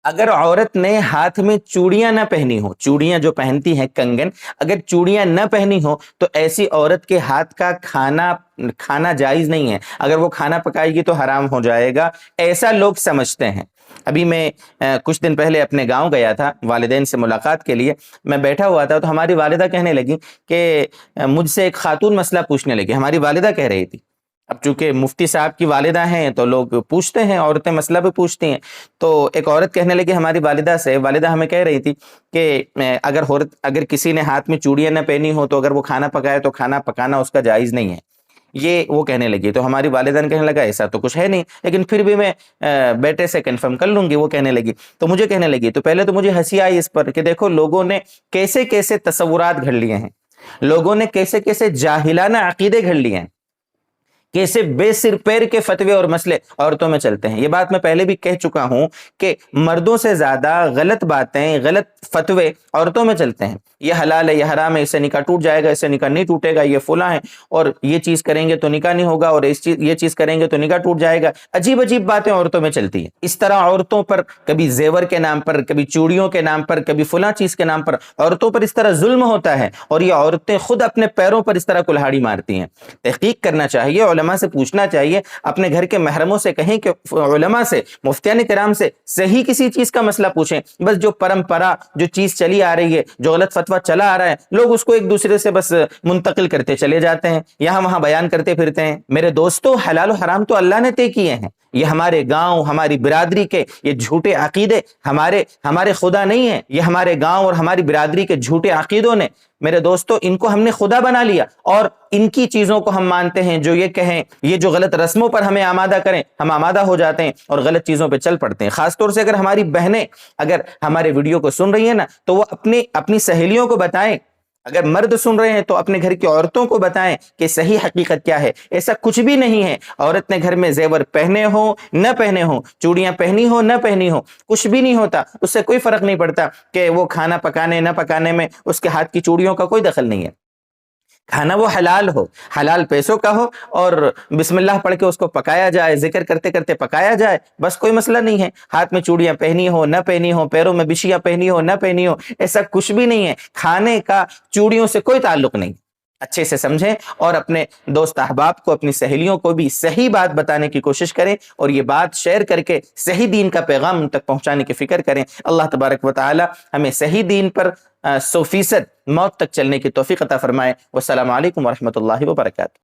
اگر عورت نے ہاتھ میں چوڑیاں نہ پہنی ہو، چوڑیاں جو پہنتی ہیں کنگن، اگر چوڑیاں نہ پہنی ہو تو ایسی عورت کے ہاتھ کا کھانا جائز نہیں ہے، اگر وہ کھانا پکائے گی تو حرام ہو جائے گا، ایسا لوگ سمجھتے ہیں۔ ابھی میں کچھ دن پہلے اپنے گاؤں گیا تھا والدین سے ملاقات کے لیے، میں بیٹھا ہوا تھا تو ہماری والدہ کہنے لگی کہ مجھ سے ایک خاتون مسئلہ پوچھنے لگی، ہماری والدہ کہہ رہی تھی، اب چونکہ مفتی صاحب کی والدہ ہیں تو لوگ پوچھتے ہیں، عورتیں مسئلہ بھی پوچھتی ہیں، تو ایک عورت کہنے لگی ہماری والدہ سے، والدہ ہمیں کہہ رہی تھی کہ اگر کسی نے ہاتھ میں چوڑیاں نہ پہنی ہو تو اگر وہ کھانا پکائے تو کھانا پکانا اس کا جائز نہیں ہے، یہ وہ کہنے لگی۔ تو ہماری والدہ نے کہنے لگا ایسا تو کچھ ہے نہیں، لیکن پھر بھی میں بیٹے سے کنفرم کر لوں گی، وہ کہنے لگی۔ تو مجھے کہنے لگی، تو پہلے تو مجھے ہنسی آئی اس پر کہ دیکھو لوگوں نے کیسے کیسے تصورات گھڑ لیے ہیں، لوگوں نے کیسے کیسے جاہلانہ عقیدے گھڑ لیے ہیں، کیسے بے سر پیر کے فتوے اور مسئلے عورتوں میں چلتے ہیں۔ یہ بات میں پہلے بھی کہہ چکا ہوں کہ مردوں سے زیادہ غلط باتیں، غلط فتوے عورتوں میں چلتے ہیں۔ یہ حلال ہے، یہ حرام ہے، اس سے نکاح ٹوٹ جائے گا، اس سے نکاح نہیں ٹوٹے گا، یہ فلاں ہے، اور یہ چیز کریں گے تو نکاح نہیں ہوگا، اور یہ چیز کریں گے تو نکاح ٹوٹ جائے گا۔ عجیب عجیب باتیں عورتوں میں چلتی ہیں۔ اس طرح عورتوں پر کبھی زیور کے نام پر، کبھی چوڑیوں کے نام پر، کبھی فلاں چیز کے نام پر عورتوں پر اس طرح ظلم ہوتا ہے، اور یہ عورتیں خود اپنے پیروں پر اس طرح کلہاڑی مارتی ہیں۔ تحقیق کرنا چاہیے، علماء سے پوچھنا چاہیے، اپنے گھر کے محرموں سے کہیں کہ علماء سے، مفتیان کرام سے صحیح کسی چیز کا مسئلہ پوچھیں۔ بس جو پرمپرا، جو چیز چلی آ رہی ہے، جو غلط فتویٰ چلا آ رہا ہے، لوگ اس کو ایک دوسرے سے بس منتقل کرتے چلے جاتے ہیں، یہاں وہاں بیان کرتے پھرتے ہیں۔ میرے دوستو، حلال و حرام تو اللہ نے طے کیے ہیں، یہ ہمارے گاؤں، ہماری برادری کے یہ جھوٹے عقیدے ہمارے خدا نہیں ہیں، یہ ہمارے گاؤں اور ہماری برادری کے جھوٹے عقیدوں نے، میرے دوستو، ان کو ہم نے خدا بنا لیا، اور ان کی چیزوں کو ہم مانتے ہیں، جو یہ کہیں، یہ جو غلط رسموں پر ہمیں آمادہ کریں، ہم آمادہ ہو جاتے ہیں اور غلط چیزوں پہ چل پڑتے ہیں۔ خاص طور سے اگر ہماری بہنیں اگر ہمارے ویڈیو کو سن رہی ہیں نا، تو وہ اپنی سہیلیوں کو بتائیں، اگر مرد سن رہے ہیں تو اپنے گھر کی عورتوں کو بتائیں کہ صحیح حقیقت کیا ہے۔ ایسا کچھ بھی نہیں ہے، عورت نے گھر میں زیور پہنے ہو نہ پہنے ہو، چوڑیاں پہنی ہو نہ پہنی ہو، کچھ بھی نہیں ہوتا، اس سے کوئی فرق نہیں پڑتا کہ وہ کھانا پکانے نہ پکانے میں اس کے ہاتھ کی چوڑیوں کا کوئی دخل نہیں ہے۔ کھانا وہ حلال ہو، حلال پیسوں کا ہو، اور بسم اللہ پڑھ کے اس کو پکایا جائے، ذکر کرتے کرتے پکایا جائے، بس کوئی مسئلہ نہیں ہے۔ ہاتھ میں چوڑیاں پہنی ہو نہ پہنی ہو، پیروں میں بشیاں پہنی ہو نہ پہنی ہو، ایسا کچھ بھی نہیں ہے۔ کھانے کا چوڑیوں سے کوئی تعلق نہیں۔ اچھے سے سمجھیں اور اپنے دوست احباب کو، اپنی سہیلیوں کو بھی صحیح بات بتانے کی کوشش کریں، اور یہ بات شیئر کر کے صحیح دین کا پیغام ان تک پہنچانے کی فکر کریں۔ اللہ تبارک و تعالی ہمیں صحیح دین پر 100% موت تک چلنے کی توفیق عطا فرمائے۔ والسلام علیکم ورحمۃ اللہ وبرکاتہ۔